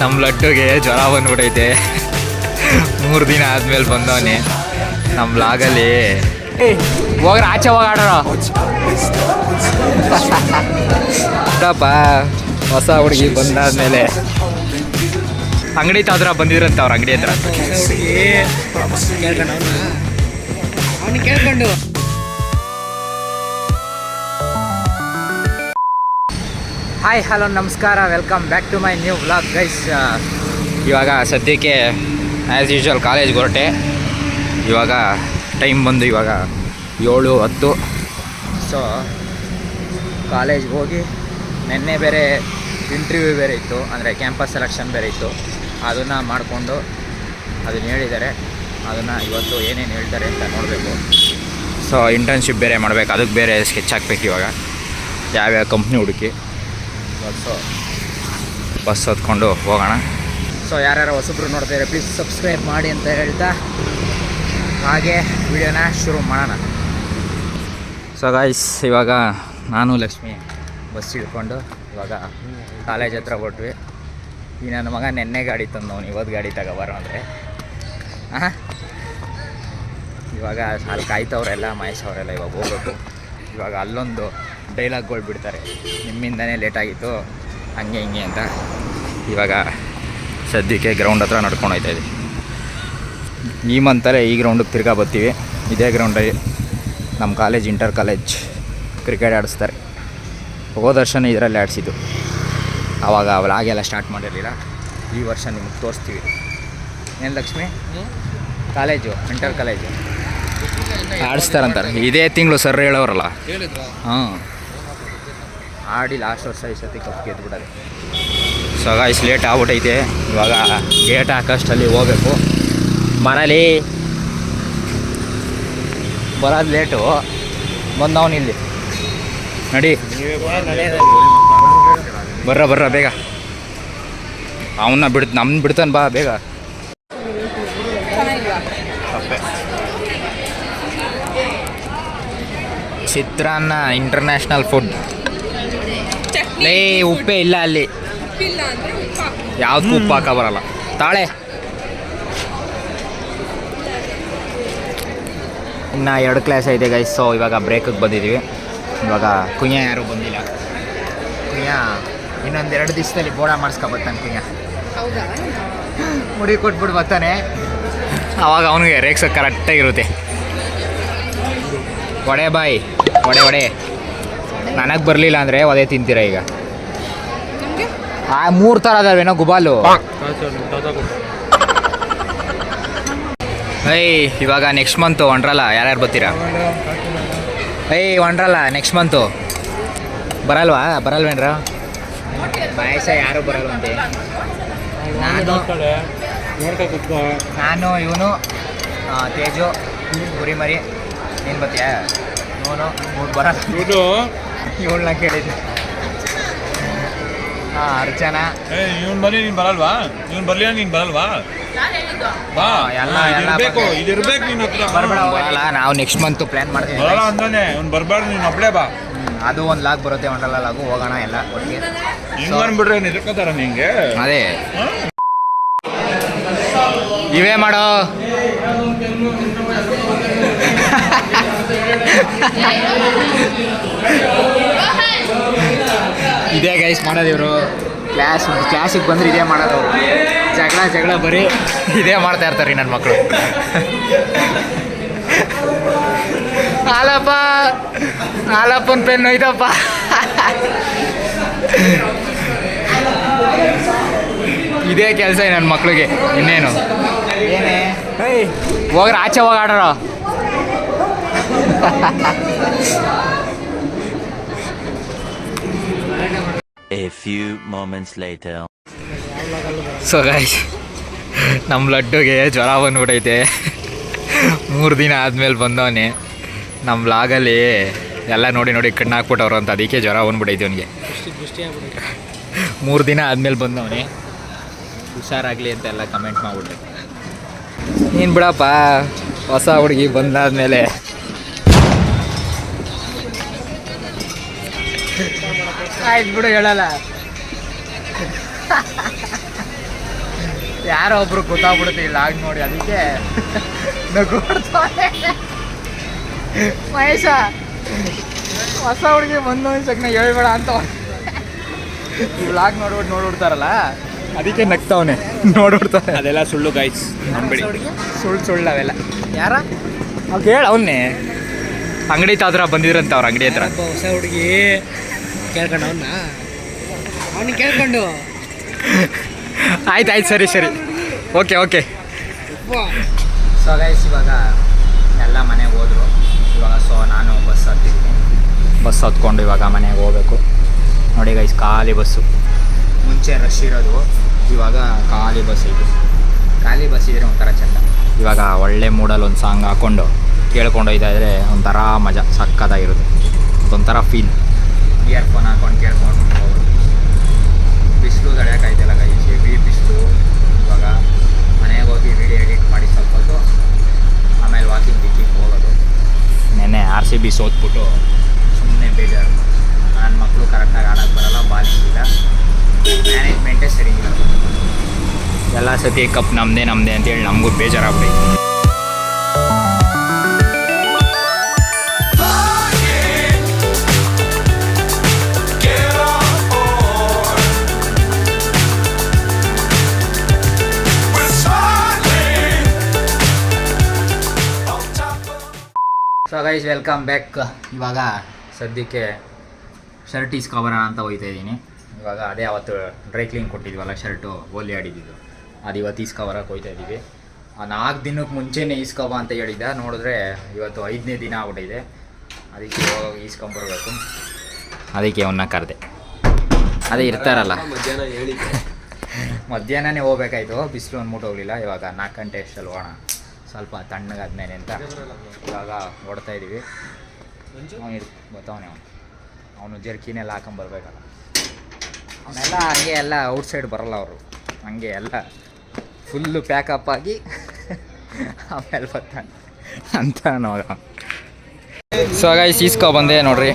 ನಮ್ಮ ಲಡ್ಡುಗೆ ಜ್ವರ ಬಂದ್ಬಿಟ್ಟೈತೆ. 3 ದಿನ ಆದ್ಮೇಲೆ ಬಂದವನೇ ನಮ್ಮ ಬ್ಲಾಗಲ್ಲಿ. ಹೋಗ್ರ ಆಚೆ ಹೋಗಾಡ್ರ ಹೊಸ ಹುಡುಗಿ ಬಂದಾದ್ಮೇಲೆ ಅಂಗಡಿ ಹತ್ರ ಬಂದಿದ್ರಂತ ಅವ್ರ ಅಂಗಡಿ ಹತ್ರ. ಕೇಳ್ಕೊಂಡು ಹಾಯ್ ಹಲೋ ನಮಸ್ಕಾರ, welcome back to my new vlog guys. ಇವಾಗ ಸದ್ಯಕ್ಕೆ ಆ್ಯಸ್ ಯೂಶ್ವಲ್ ಕಾಲೇಜ್ಗೆ ಹೊರಟೆ. ಇವಾಗ ಟೈಮ್ ಬಂದು ಇವಾಗ 7:10. ಸೊ ಕಾಲೇಜ್ಗೆ ಹೋಗಿ ನೆನ್ನೆ ಬೇರೆ ಇಂಟರ್ವ್ಯೂ ಬೇರೆ ಇತ್ತು, ಅಂದರೆ ಕ್ಯಾಂಪಸ್ ಸೆಲೆಕ್ಷನ್ ಬೇರೆ ಇತ್ತು. ಅದನ್ನು ಮಾಡಿಕೊಂಡು ಅದನ್ನು ಹೇಳಿದ್ದಾರೆ. ಅದನ್ನು ಇವತ್ತು ಏನೇನು ಹೇಳ್ತಾರೆ ಅಂತ ನೋಡಬೇಕು. ಸೊ ಇಂಟರ್ನ್ಶಿಪ್ ಬೇರೆ ಮಾಡಬೇಕು, ಅದಕ್ಕೆ ಬೇರೆ ಸ್ಕೆಚ್ ಹಾಕ್ಬೇಕು. ಇವಾಗ ಯಾವ್ಯಾವ ಕಂಪ್ನಿ ಹುಡುಕಿ ಬಸ್ ಹೊತ್ಕೊಂಡು ಹೋಗೋಣ. ಸೊ ಯಾರ್ಯಾರು ಹೊಸಬ್ರು ನೋಡ್ತಾಯಿದ್ರೆ ಪ್ಲೀಸ್ ಸಬ್ಸ್ಕ್ರೈಬ್ ಮಾಡಿ ಅಂತ ಹೇಳ್ತಾ ಹಾಗೆ ವಿಡಿಯೋನ ಶುರು ಮಾಡೋಣ. ಸೊ ಗೈಸ್, ಇವಾಗ ನಾನು ಲಕ್ಷ್ಮಿ ಬಸ್ ಹಿಡ್ಕೊಂಡು ಇವಾಗ ಕಾಲೇಜ್ ಹತ್ರ ಹೊರಟ್ವಿ. ಈ ನನ್ನ ಮಗ ನೆನ್ನೆ ಗಾಡಿ ತಂದವನು, ಇವತ್ತು ಗಾಡಿ ತಗೋಬಾರ ಅಂದರೆ ಇವಾಗ ಅಲ್ಲಿ ಕಾಯ್ತವ್ರೆಲ್ಲ ಮಹೇಶ್ ಅವರೆಲ್ಲ ಇವಾಗ ಹೋಗ್ಬೇಕು. ಇವಾಗ ಅಲ್ಲೊಂದು ಡೈಲಾಗ್ಗಳು ಬಿಡ್ತಾರೆ, ನಿಮ್ಮಿಂದನೇ ಲೇಟಾಗಿತ್ತು ಹಂಗೆ ಹಿಂಗೆ ಅಂತ. ಇವಾಗ ಸದ್ಯಕ್ಕೆ ಗ್ರೌಂಡ್ ಹತ್ರ ನಡ್ಕೊಂಡು ಹೋಗ್ತಾಯಿದ್ವಿ. ಈ ಮಂತಲ್ಲೇ ಈ ಗ್ರೌಂಡಿಗೆ ತಿರ್ಗಾ ಬರ್ತೀವಿ. ಇದೇ ಗ್ರೌಂಡಲ್ಲಿ ನಮ್ಮ ಕಾಲೇಜ್ ಇಂಟರ್ ಕಾಲೇಜ್ ಕ್ರಿಕೆಟ್ ಆಡಿಸ್ತಾರೆ. ಹೋದ ವರ್ಷನೇ ಇದರಲ್ಲಿ ಆಡಿಸಿದ್ದು. ಆವಾಗ ವ್ಲಾಗೆಲ್ಲ ಸ್ಟಾರ್ಟ್ ಮಾಡಿರಲಿಲ್ಲ. ಈ ವರ್ಷ ನಿಮ್ಗೆ ತೋರಿಸ್ತೀವಿ. ಏನು ಲಕ್ಷ್ಮಿ, ಕಾಲೇಜು ಇಂಟರ್ ಕಾಲೇಜು ಆಡಿಸ್ತಾರಂತಾರೆ. ಇದೇ ತಿಂಗಳು ಸರ್ ಹೇಳೋರಲ್ಲ. ಹಾಂ, ಆಡಿ ಲಾಸ್ಟ್ ವರ್ಷ ಈ ಸತಿ ಕಪ್ ಗೆದ್ಬಿಡೋದು. ಸೊ ಗಾಯ್ಸ್, ಲೇಟ್ ಆಗ್ಬಿಟ್ಟೈತೆ. ಇವಾಗ ಗೇಟ್ ಹಾಕೋಷ್ಟಲ್ಲಿ ಹೋಗ್ಬೇಕು. ಮನೇಲಿ ಬರೋದು ಲೇಟು, ಬಂದವನು ಇಲ್ಲಿ ನಡಿ ಬರ್ರ ಬೇಗ. ಅವನ್ನ ನಮ್ಮನ್ನ ಬಿಡ್ತಾನೆ, ಬಾ ಬೇಗ. ಚಿತ್ರಾನ್ನ ಇಂಟರ್ನ್ಯಾಷನಲ್ ಫುಡ್. ಲೇ ಉಪ್ಪೇ ಇಲ್ಲ ಅಲ್ಲಿ, ಯಾವ್ದು ಉಪ್ಪು ಹಾಕ ಬರಲ್ಲ. ತಾಳೆ ಇನ್ನು 2 ಕ್ಲಾಸ್ ಐತೆ ಗೈಸ್. ಸೊ ಇವಾಗ ಬ್ರೇಕಿಗೆ ಬಂದಿದ್ದೀವಿ. ಇವಾಗ ಕುಯ್ಯ ಯಾರೂ ಬಂದಿಲ್ಲ. ಕುಯ್ಯ ಇನ್ನೊಂದು 2 ದಿವಸದಲ್ಲಿ ಬೋಡ ಮಾಡಿಸ್ಕೊಬರ್ತಾನೆ. ಕುಯ್ಯ ಮುಡಿ ಕೊಟ್ಬಿಟ್ಟು ಬರ್ತಾನೆ. ಆವಾಗ ಅವನಿಗೆ ರೇಕ್ಸೋಕೆ ಕರೆಕ್ಟಾಗಿರುತ್ತೆ. ವಡೆ ಬಾಯ್, ವಡೆ ನನಗೆ ಬರಲಿಲ್ಲ ಅಂದರೆ ಒದೆ ತಿಂತೀರ. ಈಗ 3 ಥರ ಅದಾವೇನೋ ಗುಬಾಲು. ಇವಾಗ ನೆಕ್ಸ್ಟ್ ಮಂತು ವಂಡ್ರಲ್ಲ. ಯಾರ್ಯಾರು ಬರ್ತೀರಾ? ವಂಡ್ರಲ್ಲ ನೆಕ್ಸ್ಟ್ ಮಂತು ಬರಲ್ವೇನ್ರ? ಮಹೇಶ ಯಾರು ಬರಲ್ವಂತೆ. ನಾನು ಇವನು ತೇಜು ಗುರಿಮರಿ. ನೀನು ಬರ್ತೀಯಾ? ಬರಲ್ಲ. ಇವಳನ್ನ ಕೇಳಿದ್ದೆ. ಅರ್ಚನಾ ಇವನ್ ಬರಲಿ, ನೀನ್ ಬರಲ್ವಾ? ಇವನ್ ಬರ್ಲಿಲ್ಲ, ನೀನ್ ಬರಲ್ವಾ? ಬರಲ್ಲ. ನಾವು ನೆಕ್ಸ್ಟ್ ಮಂತ್ ಪ್ಲಾನ್ ಮಾಡ್ತೀವಿ. ಅವ್ನು ಬರ್ಬಾರ್ದು, ನೀನು ಒಬ್ಳೆ ಬಾ. ಅದು ಒಂದು ಲಾಗ್ ಬರುತ್ತೆ, ವಂಡರ್ಲಾ ಲಾಗು. ಹೋಗೋಣ ಎಲ್ಲ ಒಟ್ಟಿಗೆ. ಹಿಂಗೆ ಅಂದ್ಬಿಟ್ರೆ ನಿಜಕ್ಕತ್ತಾರ ನಿಂಗೆ. ಅದೇ ಇವೇ ಮಾಡೋ. ಇದೇ ಗೈಸ್ ಮಾಡೋದು ಇವರು. ಕ್ಲಾಸಿಗೆ ಬಂದ್ರೆ ಇದೇ ಮಾಡೋದು. ಜಗಳ ಬರೀ ಇದೇ ಮಾಡ್ತಾ ಇರ್ತಾರೆ ನನ್ನ ಮಕ್ಕಳು. ಹಾಲಪ್ಪನ ಪೆನ್ ಹೋಯ್ತಪ್ಪ. ಇದೇ ಕೆಲಸ ನನ್ನ ಮಕ್ಳಿಗೆ, ಇನ್ನೇನು. ಹೋಗ್ರ ಆಚೆ ಹೋಗಾಡ್ರ. A few moments later. So guys, ನಮ್ಮ ಲಡ್ಡುಗೆ ಜ್ವರ ಬಂದ್ಬಿಟ್ಟೈತೆ. 3 ದಿನ ಆದಮೇಲೆ ಬಂದವನೇ ನಮ್ಮ ಬ್ಲಾಗಲ್ಲಿ. ಎಲ್ಲ ನೋಡಿ ಕಣ್ಣು ಹಾಕ್ಬಿಟ್ಟವ್ರು ಅಂತ, ಅದಕ್ಕೆ ಜ್ವರ ಬಂದ್ಬಿಟ್ಟೈತೆ ಅವನಿಗೆ. 3 ದಿನ ಆದಮೇಲೆ ಬಂದವನೇ. ಹುಷಾರಾಗಲಿ ಅಂತ ಎಲ್ಲ ಕಮೆಂಟ್ ಮಾಡಿಬಿಟ್ರೆ. ನೀನು ಬಿಡಪ್ಪ, ಹೊಸ ಹುಡುಗಿ ಬಂದಾದ್ಮೇಲೆ ಆಯ್ತು ಬಿಡು, ಹೇಳಲ್ಲ. ಯಾರೋ ಒಬ್ರು ಗೊತ್ತಾಗ್ಬಿಡುತ್ತೆ ಇಲ್ಲ ಆಗ ನೋಡಿ, ಅದಕ್ಕೆ ನಗೋಡ್ತಾನೆ ಮಹೇಶ. ಹೊಸ ಹುಡುಗಿ ಬಂದು ಸಕ್ನ ಹೇಳ್ಬೇಡ ಅಂತ ವ್ಲಾಗ್ ನೋಡ್ಬಿಡ್ತಾರಲ್ಲ, ಅದಕ್ಕೆ ನಗ್ತಾವನೆ ನೋಡ್ಬಿಡ್ತಾನೆ. ಅದೆಲ್ಲ ಸುಳ್ಳು ಗೈಸ್, ನಂಬಿಡಿ. ಸುಳ್ಳು ಅವೆಲ್ಲ. ಯಾರ ಅವ್ ಹೇಳ ಅವನ್ನೇ ಅಂಗಡಿ ಹತ್ರ ಬಂದಿದ್ರಂತ, ಅವ್ರ ಅಂಗಡಿ ಹತ್ರ. ಹೊಸ ಹುಡುಗಿ ಕೇಳ್ಕೊಂಡು ಅವನಿಗೆ ಕೇಳ್ಕೊಂಡು ಆಯ್ತು ಸರಿ ಓಕೆ. ಸೊ ಗೈಸ್ ಇವಾಗ ಎಲ್ಲ ಮನೆಗೆ ಹೋದ್ರು ಇವಾಗ. ಸೊ ನಾನು ಬಸ್ ಹತ್ಕೊಂಡು ಇವಾಗ ಮನೆಗೆ ಹೋಗ್ಬೇಕು. ನೋಡಿ ಗೈಸ್, ಖಾಲಿ ಬಸ್ಸು. ಮುಂಚೆ ರಶ್ ಇರೋದು, ಇವಾಗ ಖಾಲಿ ಬಸ್ ಇದೆ. ಖಾಲಿ ಬಸ್ ಇದ್ರೆ ಒಂಥರ ಚೆಂದ. ಇವಾಗ ಒಳ್ಳೆ ಮೂಡಲ್ಲಿ ಒಂದು ಸಾಂಗ್ ಹಾಕ್ಕೊಂಡು ಕೇಳ್ಕೊಂಡು ಹೋಗ್ತಾ ಇದ್ರೆ ಒಂಥರ ಮಜಾ, ಸಕ್ಕತ್ತಾಗಿರುತ್ತೆ. ಅದೊಂಥರ ಫೀಲ್. ಇಯರ್ಫೋನ್ ಹಾಕ್ಕೊಂಡು ಕೇಳ್ಕೊಂಡು ಹೋಗೋದು. ಬಿಸಿಲು ತಡೆಯೋಕ್ಕಾಯ್ತಲ್ಲ ಗೈಸ್, ಹೆವಿ ಬಿಸಿಲು. ಇವಾಗ ಮನೆಗೆ ಹೋಗಿ ವಿಡಿಯೋ ಎಡಿಟ್ ಮಾಡಿ ಸ್ವಲ್ಪ ಹೊತ್ತು, ಆಮೇಲೆ ವಾಕಿಂಗ್ ಹೋಗೋದು. ನೆನ್ನೆ RCB ಸೋತ್ಬಿಟ್ಟು ಸುಮ್ಮನೆ ಬೇಜಾರು. ನನ್ನ ಮಕ್ಕಳು ಕರೆಕ್ಟಾಗಿ ಆಡೋಕ್ಕೆ ಬರೋಲ್ಲ, ಬಾಲಿಂಗ್ ಇಲ್ಲ, ಮ್ಯಾನೇಜ್ಮೆಂಟೇ ಸರಿ ಇಲ್ಲ. ಎಲ್ಲ ಸತಿ ಕಪ್ ನಮ್ಮದೇ ಅಂತೇಳಿ ನಮಗೂ ಬೇಜಾರಾಗ್ಬಿಡಿ. So guys, welcome back. ಇವಾಗ ಸದ್ಯಕ್ಕೆ ಶರ್ಟ್ ಇಸ್ಕೊಬರೋಣ ಅಂತ ಹೋಗ್ತಾ ಇದ್ದೀನಿ. ಇವಾಗ ಅದೇ ಅವತ್ತು ಡ್ರೈ ಕ್ಲೀನ್ ಕೊಟ್ಟಿದ್ವಲ್ಲ ಶರ್ಟು, ಓಲಿ ಆಡಿದ್ದು, ಅದು ಇವತ್ತು ಇಸ್ಕೊಬರಕ್ಕೆ ಹೋಗ್ತಾ ಇದ್ದೀವಿ. 4 ದಿನಕ್ಕೆ ಮುಂಚೆನೇ ಇಸ್ಕೊಬ ಅಂತ ಹೇಳಿದ್ದ, ನೋಡಿದ್ರೆ ಇವತ್ತು 5ನೇ ದಿನ ಆಗ್ಬಿಟ್ಟಿದೆ. ಅದಕ್ಕೆ ಹೋಗಿ ಇಸ್ಕೊಂಬರ್ಬೇಕು. ಅದಕ್ಕೆ ಅವನ್ನ ಕರೆದೆ. ಅದೇ ಇರ್ತಾರಲ್ಲ, ಮಧ್ಯಾಹ್ನನೇ ಹೋಗ್ಬೇಕಾಯ್ತು, ಬಿಸಿಲು ಅಂದ್ಬಿಟ್ಟು ಹೋಗಲಿಲ್ಲ. ಇವಾಗ 4 ಗಂಟೆ ಅಷ್ಟಲ್ಲಿ ಹೋಗೋಣ, ಸ್ವಲ್ಪ ತಣ್ಣಗಾದ್ಮೇಲೆ ಅಂತ ಇವಾಗ ಓಡ್ತಾ ಇದ್ದೀವಿ. ಗೊತ್ತವನೇ ಅವನು ಜರ್ಕಿನೆಲ್ಲ ಹಾಕೊಂಬರ್ಬೇಕಲ್ಲ, ಅವನ್ನೆಲ್ಲ ಹಂಗೆ ಎಲ್ಲ ಔಟ್ಸೈಡ್ ಬರೋಲ್ಲ ಅವರು, ಹಂಗೆ ಎಲ್ಲ ಫುಲ್ಲು ಪ್ಯಾಕಪ್ ಆಗಿ ಆಮೇಲೆ ಬರ್ತಾನೆ ಅಂತ ನೋಡ. ಸೊ ಹಾಗಾಗಿ ಈಸ್ಕೊ ಬಂದೆ ನೋಡ್ರಿ,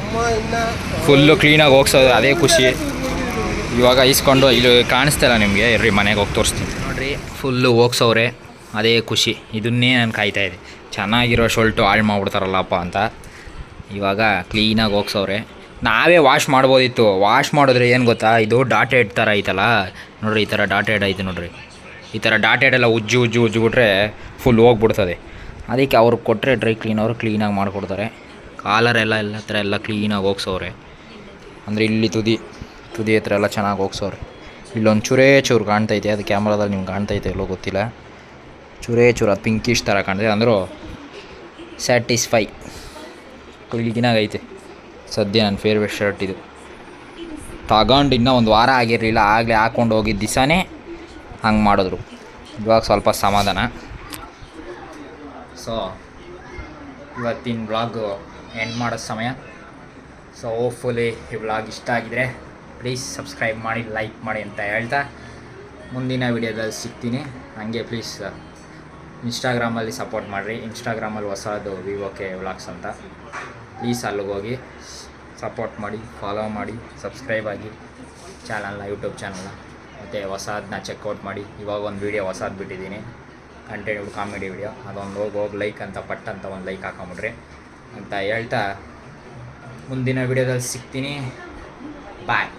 ಫುಲ್ಲು ಕ್ಲೀನಾಗಿ ಹೋಗ್ಸೋದು, ಅದೇ ಖುಷಿ. ಇವಾಗ ಈಸ್ಕೊಂಡು ಇಲ್ಲಿ ಕಾಣಿಸ್ತಿಲ್ಲ ನಿಮಗೆ, ಇರ್ರಿ ಮನೆಗೆ ಹೋಗಿ ತೋರಿಸ್ತೀನಿ ನೋಡ್ರಿ. ಫುಲ್ಲು ಹೋಗ್ಸವ್ರೆ, ಅದೇ ಖುಷಿ. ಇದನ್ನೇ ನಾನು ಕಾಯ್ತಾಯಿದ್ದೆ, ಚೆನ್ನಾಗಿರೋ ಶರ್ಟು ಹಾಳು ಮಾಡ್ಬಿಡ್ತಾರಲ್ಲಪ್ಪ ಅಂತ. ಇವಾಗ ಕ್ಲೀನಾಗಿ ಹೋಗ್ಸವ್ರೆ. ನಾವೇ ವಾಶ್ ಮಾಡ್ಬೋದಿತ್ತು. ವಾಶ್ ಮಾಡಿದ್ರೆ ಏನು ಗೊತ್ತಾ, ಇದು ಡಾಟೆಡ್ ಥರ ಐತಲ್ಲ ನೋಡ್ರಿ, ಈ ಥರ ಡಾಟೆಡ್ ಐತೆ ನೋಡ್ರಿ. ಈ ಥರ ಡಾಟೆಡೆಲ್ಲ ಉಜ್ಜಿಬಿಟ್ರೆ ಫುಲ್ ಹೋಗ್ಬಿಡ್ತದೆ. ಅದಕ್ಕೆ ಅವ್ರಿಗೆ ಕೊಟ್ಟರೆ ಡ್ರೈ ಕ್ಲೀನವರು ಕ್ಲೀನಾಗಿ ಮಾಡಿಕೊಡ್ತಾರೆ. ಕಾಲರೆಲ್ಲ ಥರ ಎಲ್ಲ ಕ್ಲೀನಾಗಿ ಹೋಗ್ಸವ್ರೆ. ಅಂದರೆ ಇಲ್ಲಿ ತುದಿ ಹತ್ರ ಎಲ್ಲ ಚೆನ್ನಾಗಿ ಹೋಗ್ಸವ್ರೆ. ಇಲ್ಲೊಂದು ಚೂರು ಕಾಣ್ತೈತೆ, ಅದು ಕ್ಯಾಮ್ರಾದಲ್ಲಿ ನಿಮ್ಗೆ ಕಾಣ್ತೈತೆ ಎಲ್ಲೋ ಗೊತ್ತಿಲ್ಲ. ಚೂರು ಅದು ಪಿಂಕಿಶ್ ಥರ ಕಾಣ್ತೈತೆ, ಅಂದರೂ ಸ್ಯಾಟಿಸ್ಫೈ ಕ್ಲೀನಾಗೈತೆ. ಸದ್ಯ ನನ್ನ ಫೇವ್ರೆಟ್ ಶರ್ಟ್ ಇದು. ತಗೊಂಡು ಇನ್ನೂ 1 ವಾರ ಆಗಿರಲಿಲ್ಲ, ಆಗಲೇ ಹಾಕ್ಕೊಂಡು ಹೋಗಿದ್ದ ದಿವಸನೇ ಹಂಗೆ ಮಾಡಿದ್ರು. ಇವಾಗ ಸ್ವಲ್ಪ ಸಮಾಧಾನ. ಸೊ ಇವತ್ತಿನ ವ್ಲಾಗು ಎಂಡ್ ಮಾಡೋ ಸಮಯ. ಸೊ ಹೋಪ್ಫುಲಿ ಈ ವ್ಲಾಗ್ ಇಷ್ಟ ಆಗಿದರೆ ಪ್ಲೀಸ್ ಸಬ್ಸ್ಕ್ರೈಬ್ ಮಾಡಿ, ಲೈಕ್ ಮಾಡಿ ಅಂತ ಹೇಳ್ತಾ ಮುಂದಿನ ವಿಡಿಯೋದಲ್ಲಿ ಸಿಗ್ತೀನಿ. ಹಾಗೆ ಪ್ಲೀಸ್ ಇನ್ಸ್ಟಾಗ್ರಾಮಲ್ಲಿ ಸಪೋರ್ಟ್ ಮಾಡಿರಿ. ಇನ್ಸ್ಟಾಗ್ರಾಮಲ್ಲಿ ಹೊಸದು VOK ವ್ಲಾಗ್ಸ್ ಅಂತ, ಪ್ಲೀಸ್ ಅಲ್ಲಿಗೆ ಹೋಗಿ ಸಪೋರ್ಟ್ ಮಾಡಿ, ಫಾಲೋ ಮಾಡಿ, ಸಬ್ಸ್ಕ್ರೈಬ್ ಆಗಿ ಯೂಟ್ಯೂಬ್ ಚಾನಲ್ನ. ಮತ್ತು ಹೊಸದನ್ನ ಚೆಕ್ಔಟ್ ಮಾಡಿ. ಇವಾಗ ಒಂದು ವೀಡಿಯೋ ಹೊಸದು ಬಿಟ್ಟಿದ್ದೀನಿ, ಕಂಟೆಂಟ್ ಕಾಮಿಡಿ ವಿಡಿಯೋ, ಅದೊಂದು ಹೋಗಿ ಲೈಕ್ ಅಂತ ಪಟ್ಟಂತ ಒಂದು ಲೈಕ್ ಹಾಕೊಂಬಿಡ್ರಿ ಅಂತ ಹೇಳ್ತಾ ಮುಂದಿನ ವಿಡಿಯೋದಲ್ಲಿ ಸಿಗ್ತೀನಿ. ಬಾಯ್.